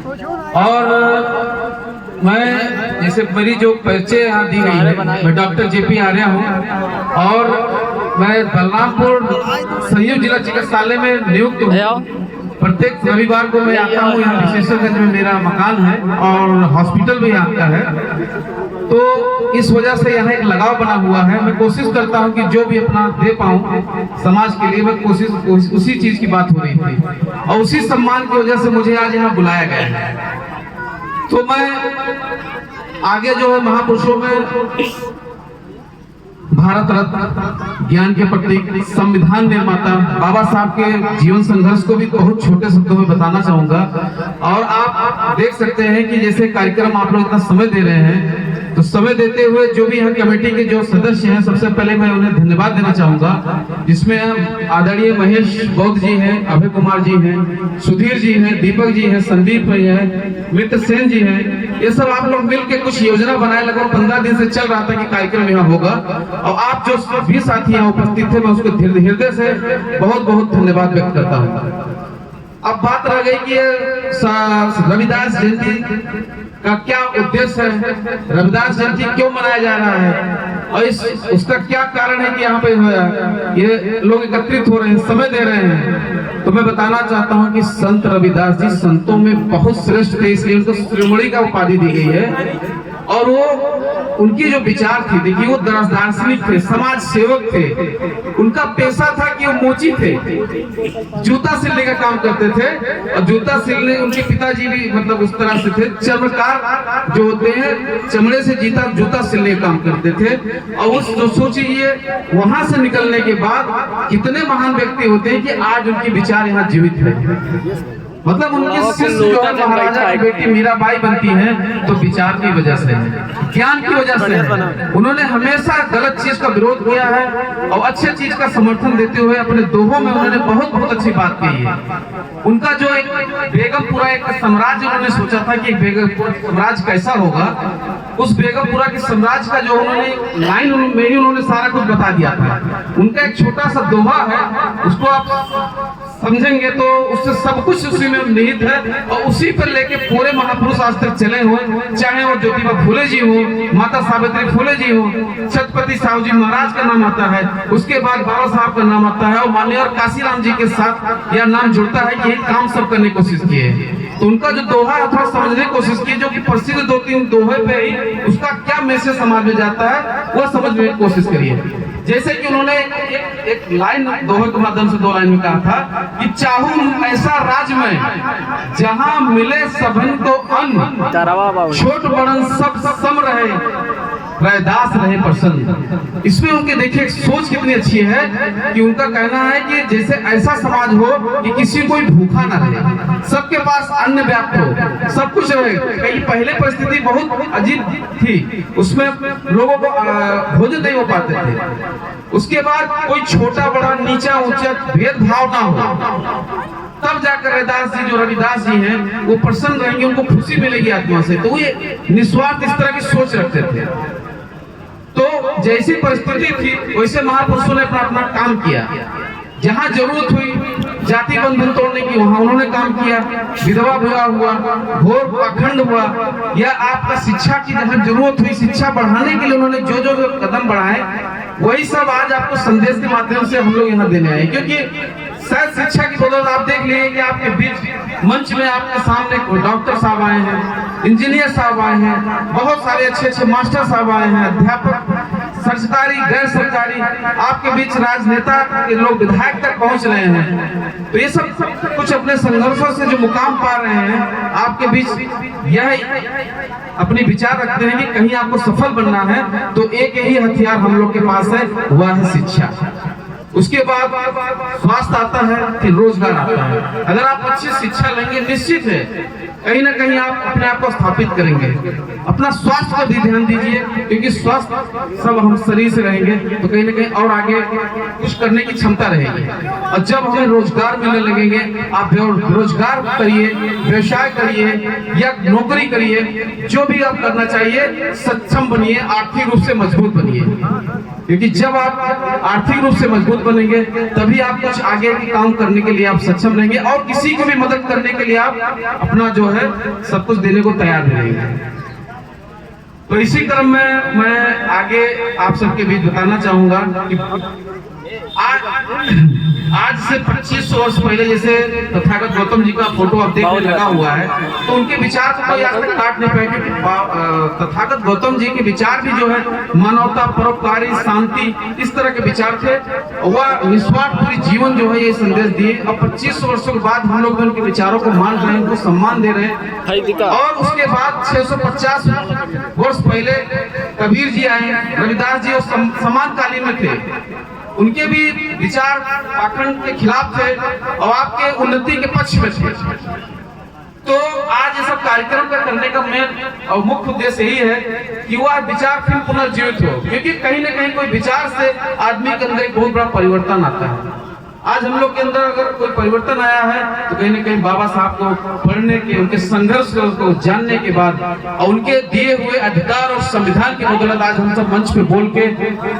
और मैं जैसे मेरी जो परिचय यहाँ दी गई है, मैं डॉक्टर जेपी आर्या हूँ और मैं बलरामपुर संयुक्त जिला चिकित्सालय में नियुक्त हूँ। प्रत्येक रविवार को मैं आता हूँ, यहाँ विशेषज्ञ में मेरा मकान है और हॉस्पिटल भी यहाँ का है, तो इस वजह से यहाँ एक लगाव बना हुआ है। मैं कोशिश करता हूँ कि जो भी अपना दे पाऊँ समाज के लिए, मैं कोशिश उसी चीज की बात हो रही थी और उसी सम्मान की वजह से मुझे आज यहाँ बुलाया गया है। तो मैं आगे जो है महापुरुषों में भारत रत्न, ज्ञान के प्रतीक, संविधान निर्माता बाबा साहब के जीवन संघर्ष को भी बहुत छोटे शब्दों में बताना चाहूंगा। और आप देख सकते हैं कि जैसे कार्यक्रम आप लोग इतना समय दे रहे हैं, तो समय देते हुए जो भी यहाँ कमेटी के जो सदस्य हैं, सबसे पहले मैं उन्हें धन्यवाद देना चाहूंगा, जिसमें आदरणीय महेश बौद्ध जी हैं, अभय कुमार जी हैं, सुधीर जी हैं, दीपक जी हैं, संदीप भाई हैं, मित्र सेन जी हैं। ये सब आप लोग मिलकर कुछ योजना बनाए, लगभग 15 दिन से चल रहा था कि कार्यक्रम यहाँ होगा और आप जो भी साथी यहाँ उपस्थित थे, मैं उसको हृदय से बहुत बहुत धन्यवाद व्यक्त करता हूँ। अब बात रह गई कि रविदास जयंती का क्या उद्देश्य है, रविदास जयंती क्यों मनाया जा रहा है और उसका क्या कारण है कि यहाँ पे ये लोग एकत्रित हो रहे हैं, समय दे रहे हैं। तो मैं बताना चाहता हूँ कि संत रविदास जी संतों में बहुत श्रेष्ठ थे, इसलिए उनको शिरोमणि का उपाधि दी गई है। और वो उनकी जो विचार थी, देखिए वो दार्शनिक थे, समाज सेवक थे, उनका पेशा था कि वो मोची थे, जूता सिलने का काम करते थे और जूता सिलने उनके पिताजी भी मतलब उस तरह से थे, चर्मकार जो होते हैं चमड़े से जूता सिलने का काम करते थे। और उस जो सोचिए वहां से निकलने के बाद कितने महान व्यक्ति होते हैं कि आज उनके विचार यहाँ जीवित है। मतलब उनके शिष्य जो है महाराजा की बेटी मीराबाई बनती है तो विचार की वजह से, ज्ञान की वजह से। उन्होंने हमेशा गलत चीज का विरोध किया है और अच्छे चीज का समर्थन देते हुए अपने दोहों में उन्होंने बहुत बहुत अच्छी बात कही है। उनका जो एक बेगमपुरा एक साम्राज्य उन्होंने सोचा था कि बेगमपुरा साम्राज्य कैसा होगा, उस बेगमपुरा के साम्राज्य का जो उन्होंने लाइन में ही उन्होंने सारा कुछ बता दिया था। उनका एक छोटा सा दोहा है, उसको आप समझेंगे तो उससे सब कुछ उसी में निहित है और उसी पर लेके पूरे महापुरुष आज तक चले हुए, चाहे वो ज्योतिबा फुले जी हो, माता सावित्री फुले जी हो, छत्रपति साहू जी महाराज का नाम आता है, उसके बाद बाबा साहब का नाम आता है और माननीय काशीराम जी के साथ यह नाम जुड़ता है कि ये काम सब करने की कोशिश किए। तो उनका जो दोहा है थोड़ा समझने की कोशिश की, जो कि प्रसिद्ध 2-3 दोहे पे ही उसका क्या मैसेज समाज में जाता है वह समझने की कोशिश करिए। जैसे कि उन्होंने एक लाइन दोहे के माध्यम से 2 लाइन में कहा था कि चाहूं ऐसा राज में जहां मिले सबन को अन्न, छोट बड़न सब सम रहे, रैदास रहे प्रसन्न। इसमें उनके देखिए सोच कितनी अच्छी है कि उनका कहना है कि जैसे ऐसा समाज हो कि किसी कोई भूखा ना रहे, सबके पास अन्न व्याप्त हो, सब कुछ रहे। कई पहले परिस्थिति बहुत अजीब थी, उसमें लोगों को भोजन नहीं हो पाते थे। उसके बाद कोई छोटा बड़ा नीचा ऊंचा भेदभाव ना हो, तब जाकर रविदास जी जो रविदास जी हैं वो प्रसन्न रहेंगे, उनको खुशी मिलेगी आत्मा से। तो ये निस्वार्थ इस तरह की सोच रखते थे। तो जैसी परिस्थिति थी वैसे महापुरुषों ने अपना अपना काम किया। जहां जरूरत हुई जाति बंधन तोड़ने की वहां उन्होंने काम किया, विधवा विवाह हुआ, घोर पाखंड हुआ, या आपका शिक्षा की जहां जरूरत हुई शिक्षा बढ़ाने के लिए उन्होंने जो जो कदम बढ़ाए वही सब आज आपको संदेश के माध्यम से हम लोग यहाँ देने आए। क्योंकि शायद शिक्षा की बदौलत आप देख लिए कि आपके बीच मंच में आपके सामने डॉक्टर साहब आए हैं, इंजीनियर साहब आए हैं, बहुत सारे अच्छे अच्छे मास्टर साहब आए हैं, अध्यापक, सरकारी गैर सरकारी आपके बीच राजनेता के लोग विधायक तक पहुंच रहे हैं। तो ये सब कुछ अपने संघर्षों से जो मुकाम पा रहे हैं आपके बीच, यह अपने विचार रखते हैं कि कहीं आपको सफल बनना है तो एक ही हथियार हम लोग के पास है, वह है शिक्षा। उसके बाद स्वास्थ्य आता है, फिर रोजगार आता है। अगर आप अच्छी शिक्षा लेंगे निश्चित है कहीं ना कहीं आप अपने आप को स्थापित करेंगे। अपना स्वास्थ्य पर भी ध्यान दीजिए, क्योंकि स्वास्थ्य सब हम शरीर से रहेंगे तो कहीं ना कहीं और आगे कुछ करने की क्षमता रहेगी। और जब हमें रोजगार मिलने लगेंगे, आप रोजगार करिए, व्यवसाय करिए या नौकरी करिए, जो भी आप करना चाहिए, सक्षम बनिए, आर्थिक रूप से मजबूत बनिए। क्योंकि जब आप आर्थिक रूप से मजबूत बनेंगे तभी आप कुछ आगे के काम करने के लिए आप सक्षम रहेंगे और किसी को भी मदद करने के लिए आप अपना जो है सब कुछ देने को तैयार रहेंगे। तो इसी क्रम में मैं आगे आप सबके बीच बताना चाहूंगा कि आज से 25 वर्ष पहले जैसे तथागत गौतम जी का फोटो आप देखने लगा हुआ है, तो उनके विचार को कोई आज तक काट नहीं पाएगा। तथागत गौतम जी के विचार भी जो है मानवता, परोपकारी, शांति, इस तरह के विचार थे। वह निस्वार्थ पूरी जीवन जो है ये संदेश दिए। अब 25 वर्षों के बाद हम लोग उनके विचारों को मान रहे हैं, उनको सम्मान दे रहे हैं। और उसके बाद 650 वर्ष पहले कबीर जी आए, रविदास जी समानकालीन में थे, उनके भी विचार पाखंड के खिलाफ थे और आपके उन्नति के पक्ष में थे। तो आज ये सब कार्यक्रम का करने का मेन और मुख्य उद्देश्य यही है कि वह विचार फिर पुनर्जीवित हो, क्योंकि कहीं ना कहीं कोई विचार से आदमी के अंदर एक बहुत बड़ा परिवर्तन आता है। आज हम लोग के अंदर अगर कोई परिवर्तन आया है तो कहीं ना कहीं बाबा साहब को पढ़ने के, उनके संघर्ष को जानने के बाद और उनके दिए हुए अधिकार और संविधान की बदौलत आज हम सब मंच पे बोल के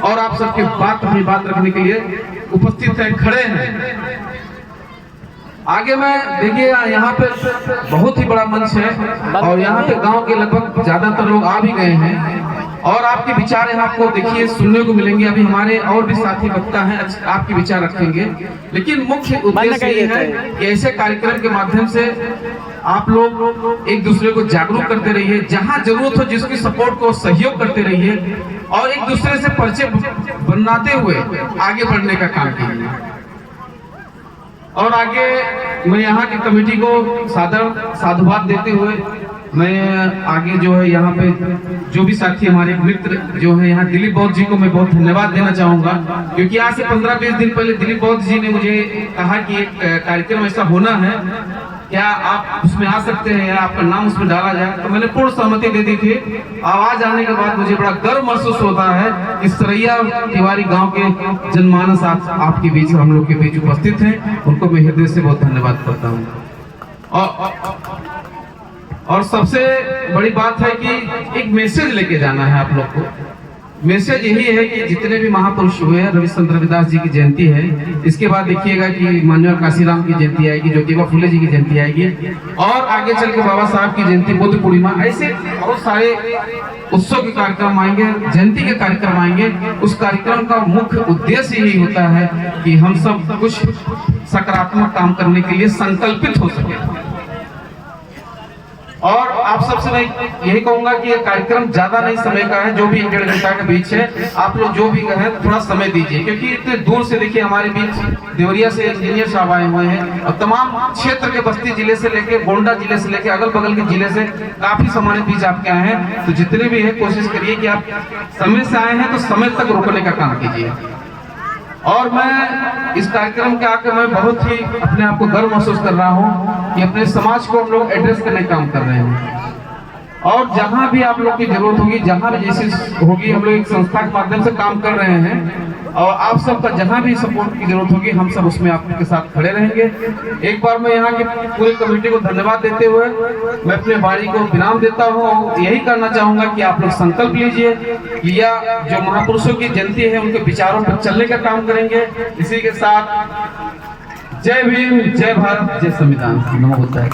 और आप सबके अपनी बात रखने के लिए उपस्थित हैं, खड़े हैं। आगे में देखिए यहाँ पे बहुत ही बड़ा मंच है और यहाँ पे गांव के लगभग ज्यादातर लोग आ भी गए हैं और आपके विचार यहाँ आपको देखिए सुनने को मिलेंगे। अभी हमारे और भी साथी वक्ता हैं, आपके विचार रखेंगे, लेकिन मुख्य उद्देश्य ये है कि ऐसे कार्यक्रम के माध्यम से आप लोग एक दूसरे को जागरूक करते रहिए, जहाँ जरूरत हो जिसकी सपोर्ट को सहयोग करते रहिए और एक दूसरे से परिचय बनाते हुए आगे बढ़ने का काम कीजिए। और आगे मैं यहाँ की कमेटी को साधुवाद देते हुए मैं आगे जो है यहाँ पे जो भी साथी हमारे मित्र जो है यहाँ दिलीप बौद्ध जी को मैं बहुत धन्यवाद देना चाहूंगा, क्योंकि आज से 15-20 दिन पहले दिलीप बौद्ध जी ने मुझे कहा कि एक कार्यक्रम ऐसा होना है, क्या आप उसमें आ सकते हैं या आपका नाम उसमें डाला जाए। तो मैंने पूर्ण सहमति दे दी थी। आवाज आने के बाद मुझे बड़ा गर्व महसूस होता है कि सरैया तिवारी गांव के जनमानस आपके बीच, हम लोग के बीच उपस्थित हैं, उनको मैं हृदय से बहुत धन्यवाद करता हूँ। और सबसे बड़ी बात है कि एक मैसेज लेके जाना है आप लोग को। मैसेज यही है कि जितने भी महापुरुष हुए हैं, रविचंद्र रविदास जी की जयंती है, इसके बाद देखिएगा कि माननीय काशीराम की जयंती आएगी, ज्योतिबा फुले जी की जयंती आएगी और आगे चल के बाबा साहब की जयंती, बुद्ध पूर्णिमा, ऐसे बहुत सारे उत्सव के कार्यक्रम आएंगे, जयंती के कार्यक्रम आएंगे। उस कार्यक्रम का मुख्य उद्देश्य यही होता है कि हम सब कुछ सकारात्मक काम करने के लिए संकल्पित हो सके। और आप सबसे मैं यही कहूंगा कि ये कार्यक्रम ज्यादा नहीं समय का है, जो भी 1-1.5 घंटा के बीच है, आप लोग जो भी कहें थोड़ा समय दीजिए, क्योंकि इतने दूर से देखिए हमारे बीच देवरिया से इंजीनियर साहब आए हुए हैं और तमाम क्षेत्र के बस्ती जिले से लेके गोंडा जिले से लेके अगल बगल के जिले से काफी सम्मानित बीच आपके आए हैं। तो जितने भी है कोशिश करिए कि आप समय से आए हैं तो समय तक रुकने का काम कीजिए। और मैं इस कार्यक्रम के आकर मैं बहुत ही अपने आप को गर्व महसूस कर रहा हूँ कि अपने समाज को हम लोग एड्रेस करने का काम कर रहे हैं। और जहाँ भी आप लोग की जरूरत होगी, जहाँ भी जैसी होगी, हम लोग एक संस्था के माध्यम से काम कर रहे हैं और आप सबका जहाँ भी सपोर्ट की जरूरत होगी हम सब उसमें आपके साथ खड़े रहेंगे। एक बार मैं यहाँ की पूरी कमेटी को धन्यवाद देते हुए मैं अपने वाणी को विराम देता हूँ और यही करना चाहूंगा कि आप लोग संकल्प लीजिए कि यह जो महापुरुषों की जयंती है उनके विचारों पर चलने का काम करेंगे। इसी के साथ जय भीम, जय भारत, जय संविधान। नमो बुद्धाय।